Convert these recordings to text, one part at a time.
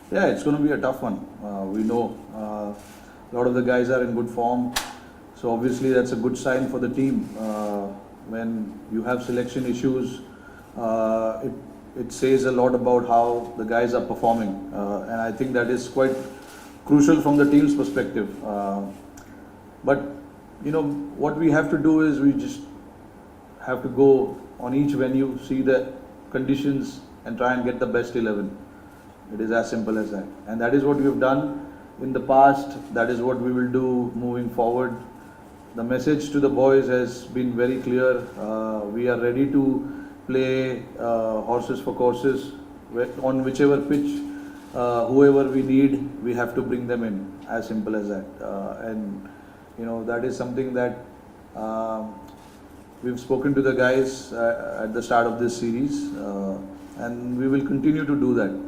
Yeah, it's going to be a tough one. We know a lot of the guys are in good form, so obviously that's a good sign for the team. When you have selection issues, it says a lot about how the guys are performing, and I think that is quite crucial from the team's perspective. But what we have to do is we just have to go on each venue, see the conditions, and try and get the best 11. It is as simple as that. And that is what we have done in the past. That is what we will do moving forward. The message to the boys has been very clear. We are ready to play horses for courses on whichever pitch, whoever we need, we have to bring them in. As simple as that. And that is something that we've spoken to the guys at the start of this series, and we will continue to do that.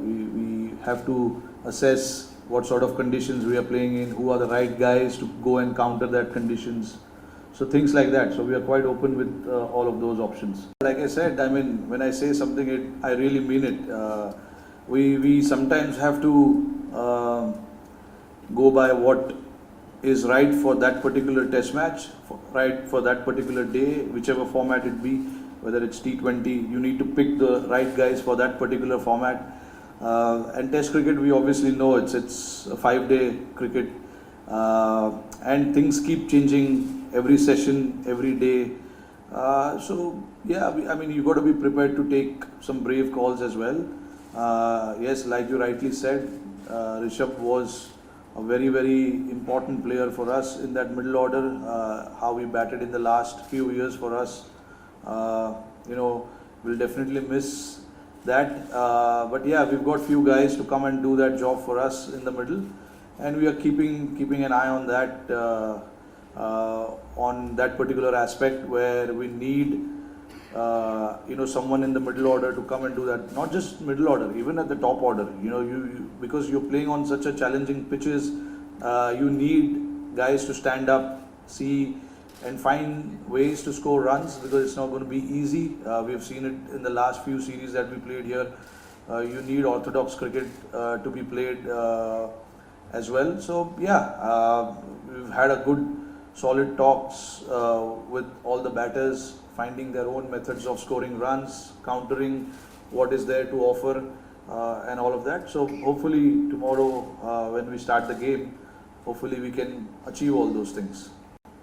We have to assess what sort of conditions we are playing in, who are the right guys to go and counter that conditions. So things like that. So we are quite open with all of those options. Like I said, I mean, when I say something, I really mean it. We sometimes have to go by what is right for that particular test match, right for that particular day, whichever format it be, whether it's T20, you need to pick the right guys for that particular format. And test cricket, we obviously know it's a 5-day cricket, and things keep changing every session, every day. So yeah, I mean, you got to be prepared to take some brave calls as well. Yes, like you rightly said, Rishabh was a very, very important player for us in that middle order. How we batted in the last few years for us, we'll definitely miss that. But yeah, we've got few guys to come and do that job for us in the middle, and we are keeping an eye on that particular aspect where we need someone in the middle order to come and do that. Not just middle order, even at the top order. Because you're playing on such a challenging pitches, you need guys to stand up, see, and find ways to score runs, because it's not going to be easy. We've seen it in the last few series that we played here. You need orthodox cricket to be played as well. So yeah, we've had a good solid talks with all the batters, finding their own methods of scoring runs, countering what is there to offer, and all of that. So hopefully tomorrow, when we start the game, hopefully we can achieve all those things.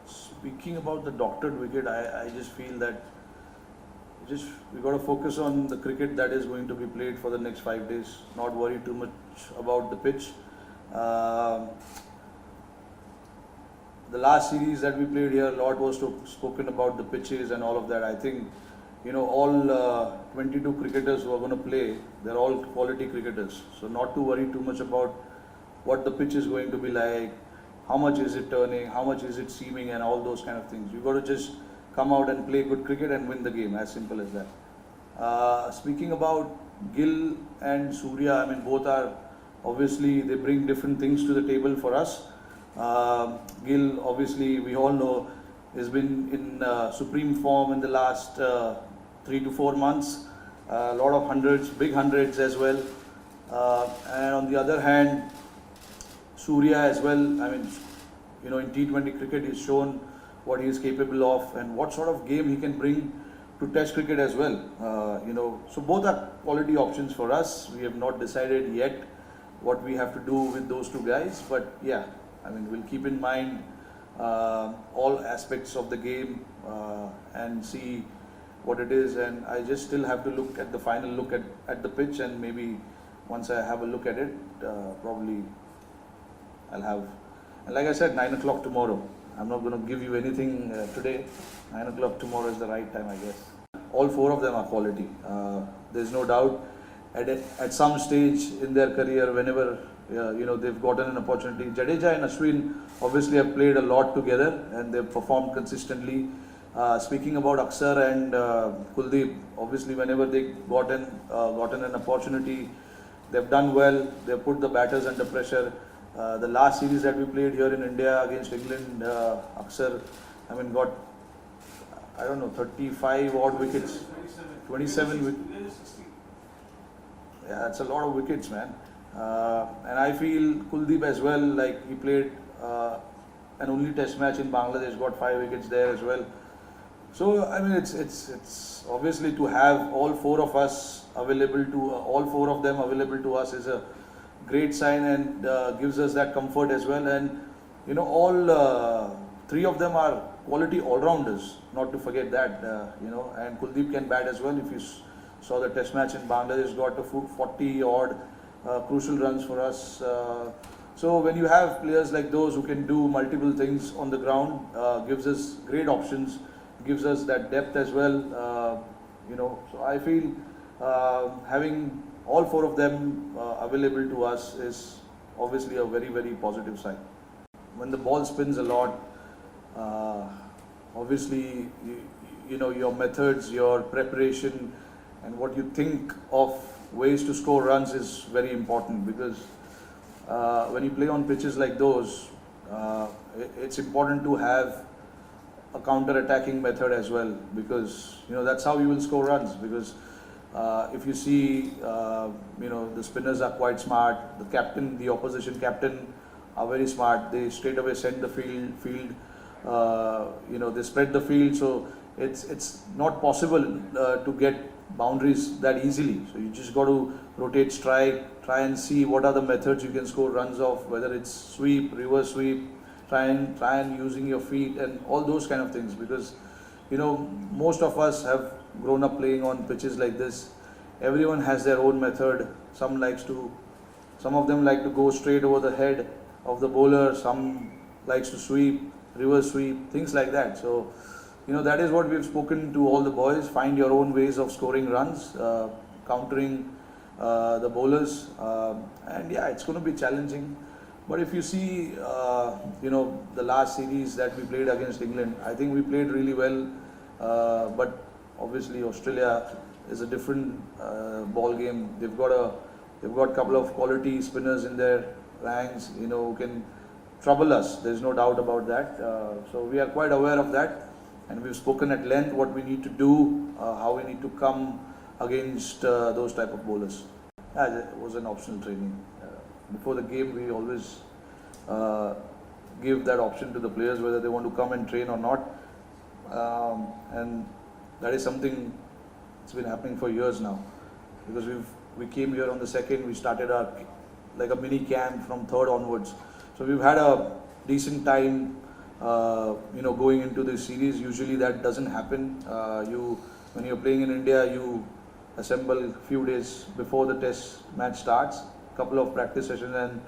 Speaking about the doctored wicket, I just feel that we got to focus on the cricket that is going to be played for the next 5 days. Not worry too much about the pitch. The last series that we played here, a lot was spoken about the pitches and all of that. I think, all 22 cricketers who are going to play, they're all quality cricketers. So not to worry too much about what the pitch is going to be like, how much is it turning, how much is it seaming, and all those kind of things. You've got to just come out and play good cricket and win the game, as simple as that. Speaking about Gill and Surya, I mean, both are, obviously, they bring different things to the table for us. Gill, obviously, we all know, has been in supreme form in the last 3 to 4 months. A lot of hundreds, big hundreds as well. And on the other hand, Surya as well. I mean, in T20 cricket, he's shown what he is capable of and what sort of game he can bring to Test cricket as well. So both are quality options for us. We have not decided yet what we have to do with those two guys, but yeah, I mean, we'll keep in mind all aspects of the game and see what it is. And I just still have to look at the final look at the pitch, and maybe once I have a look at it, probably I'll have. And like I said, 9 o'clock tomorrow. I'm not going to give you anything today. 9 o'clock tomorrow is the right time, I guess. All 4 of them are quality. There's no doubt. At some stage in their career, whenever they've gotten an opportunity, Jadeja and Ashwin obviously have played a lot together and they've performed consistently. Speaking about Aksar and Kuldeep, obviously whenever they gotten an opportunity, they've done well. They've put the batters under pressure. The last series that we played here in India against England, Aksar, I mean, got, I don't know, 35 odd wickets, 27 wickets. Yeah, it's a lot of wickets, man. And I feel Kuldeep as well, like he played an only test match in Bangladesh, got 5 wickets there as well. So I mean, it's obviously to have all four of us available to all four of them available to us is a great sign and gives us that comfort as well. And you know, all three of them are quality all-rounders. Not to forget that, you know. And Kuldeep can bat as well. If you saw the test match in Bangladesh, got a 40 odd crucial runs for us. So when you have players like those who can do multiple things on the ground, gives us great options, gives us that depth as well. You know, so I feel having all four of them available to us is obviously a very, very positive sign. When the ball spins a lot, obviously you know, your methods, your preparation, and what you think of ways to score runs is very important, because when you play on pitches like those, it's important to have a counter-attacking method as well, because you know that's how you will score runs. Because if you see, you know, the spinners are quite smart. The captain, the opposition captain, are very smart. They straight away send the field. You know, they spread the field, so it's not possible to get boundaries that easily. So you just got to rotate strike, try and see what are the methods you can score runs of, whether it's sweep, reverse sweep, try and using your feet and all those kind of things. Because you know, most of us have grown up playing on pitches like this. Everyone has their own method. Some of them like to go straight over the head of the bowler, some likes to sweep, reverse sweep, things like that. So you know, that is what we've spoken to all the boys. Find your own ways of scoring runs, countering the bowlers, and yeah, it's going to be challenging. But if you see, you know, the last series that we played against England, I think we played really well. But obviously Australia is a different ball game. They've got a couple of quality spinners in their ranks, you know, who can trouble us. There's no doubt about that. So we are quite aware of that, and we've spoken at length what we need to do, how we need to come against those type of bowlers. Yeah, it was an optional training. Before the game, we always give that option to the players whether they want to come and train or not, and that is something that's been happening for years now. Because we came here on the 2nd, we started our like a mini camp from 3rd onwards. So we've had a decent time, you know, going into this series. Usually that doesn't happen. When you're playing in India, you assemble a few days before the test match starts, couple of practice sessions, and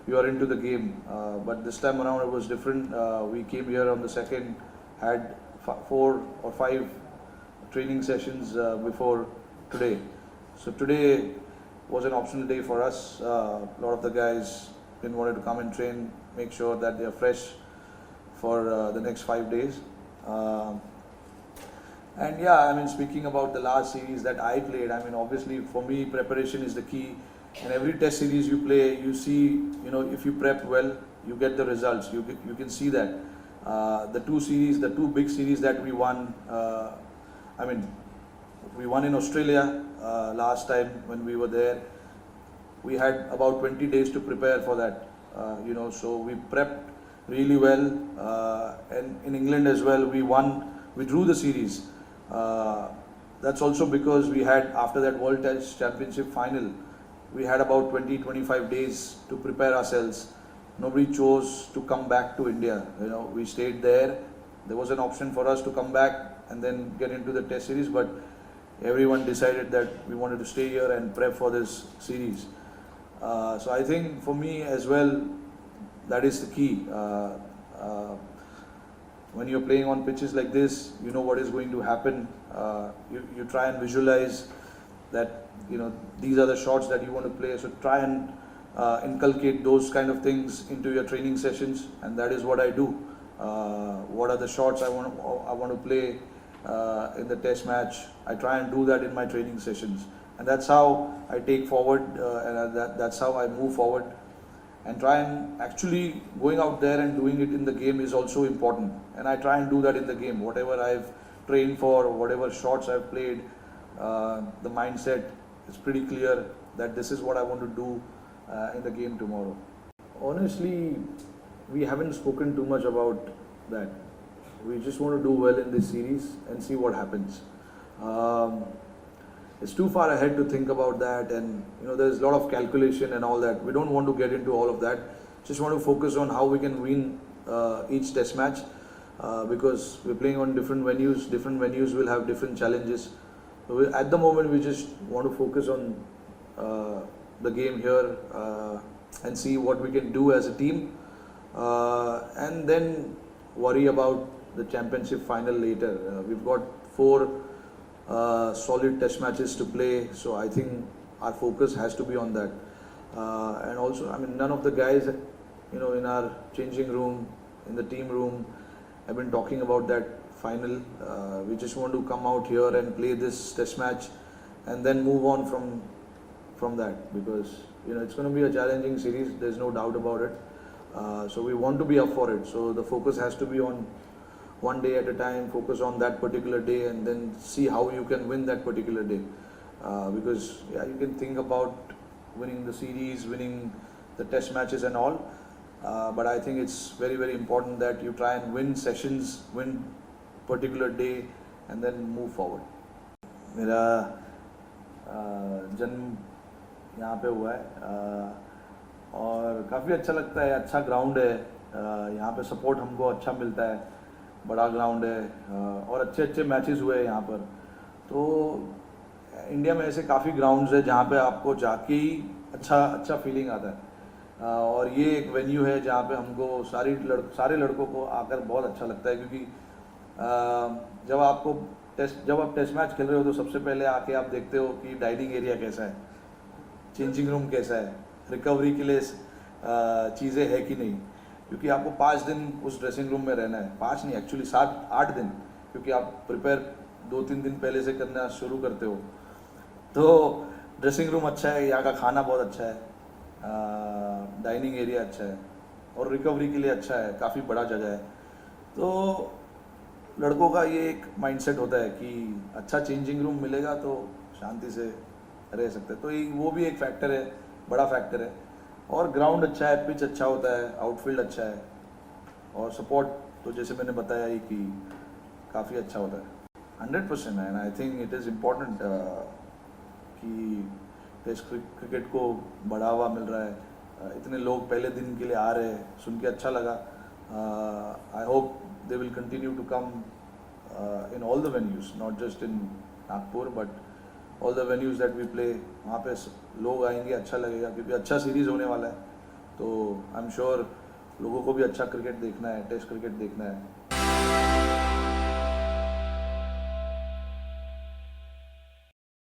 you are into the game. But this time around it was different. We came here on the 2nd, had 4 or 5 training sessions before today. So today was an optional day for us. A lot of the guys didn't want to come and train, make sure that they are fresh for the next 5 days. And yeah, I mean, speaking about the last series that I played, I mean, obviously for me, preparation is the key. And every test series you play, you see, you know, if you prep well, you get the results. You can see that. The two big series that we won, I mean, we won in Australia last time when we were there. We had about 20 days to prepare for that, you know, so we prepped really well. And in England as well, we drew the series. That's also because we had, after that World Test Championship final, we had about 20-25 days to prepare ourselves. Nobody chose to come back to India. You know, we stayed there. There was an option for us to come back and then get into the test series, but everyone decided that we wanted to stay here and prep for this series. So I think for me as well, that is the key. When you're playing on pitches like this, you know what is going to happen. You try and visualize that, you know, these are the shots that you want to play. So try and inculcate those kind of things into your training sessions, and that is what I do. What are the shots I want to play in the test match? I try and do that in my training sessions, and that's how I take forward, and that's how I move forward. And try and actually going out there and doing it in the game is also important, and I try and do that in the game. Whatever I've trained for, whatever shots I've played, the mindset is pretty clear. that this is what I want to do in the game tomorrow. Honestly, we haven't spoken too much about that. We just want to do well in this series and see what happens. It's too far ahead to think about that, and there's a lot of calculation and all that. We don't want to get into all of that. Just want to focus on how we can win each test match, because we're playing on different venues. Different venues will have different challenges. So at the moment, we just want to focus on the game here and see what we can do as a team, and then worry about the championship final later. We've got 4 solid test matches to play, so I think our focus has to be on that. And also, I mean, none of the guys, in our changing room, in the team room, have been talking about that final. We just want to come out here and play this test match, and then move on from that, because it's going to be a challenging series. There's no doubt about it. So we want to be up for it. So the focus has to be on one day at a time, focus on that particular day, and then see how you can win that particular day. Because you can think about winning the series, winning the test matches and all, but I think it's very, very important that you try and win sessions, win particular day, and then move forward. मेरा जन्म यहाँ पे हुआ है, और काफ़ी अच्छा लगता है. अच्छा ग्राउंड है, यहाँ पे सपोर्ट हमको अच्छा मिलता है. बड़ा ग्राउंड है, और अच्छे अच्छे मैचेस हुए हैं यहाँ पर. तो इंडिया में ऐसे काफ़ी ग्राउंड्स है जहाँ पे आपको जाके ही अच्छा फीलिंग आता है. और ये एक वेन्यू है जहाँ पे हमको सारे लड़कों को आकर बहुत अच्छा लगता है, क्योंकि जब आप टेस्ट मैच खेल रहे हो तो सबसे पहले आके आप देखते हो कि डाइनिंग एरिया कैसा है, चेंजिंग रूम कैसा है, रिकवरी के लिए चीज़ें है कि नहीं, क्योंकि आपको 5 दिन उस ड्रेसिंग रूम में रहना है. 5 नहीं, एक्चुअली 7-8 दिन, क्योंकि आप प्रिपेयर 2-3 दिन पहले से करना शुरू करते हो. तो ड्रेसिंग रूम अच्छा है, यहाँ का खाना बहुत अच्छा है, डाइनिंग एरिया अच्छा है, और रिकवरी के लिए अच्छा है, काफ़ी बड़ा जगह है. तो लड़कों का ये एक माइंडसेट होता है कि अच्छा चेंजिंग रूम मिलेगा तो शांति से रह सकते हैं. तो वो भी एक फैक्टर है, बड़ा फैक्टर है. और ग्राउंड अच्छा है, पिच अच्छा होता है, आउटफील्ड अच्छा है, और सपोर्ट तो जैसे मैंने बताया ही कि काफ़ी अच्छा होता है. 100% है, and I think it is important कि टेस्ट क्रिकेट को बढ़ावा मिल रहा है. इतने लोग पहले दिन के लिए आ रहे हैं, सुन के अच्छा लगा. I hope they will continue to come in all the venues, not just in Nagpur but all the venues that we play. वहाँ पे लोग आएंगे, अच्छा लगेगा, क्योंकि अच्छा सीरीज़ होने वाला है. तो आई एम श्योर लोगों को भी अच्छा क्रिकेट देखना है, टेस्ट क्रिकेट देखना है.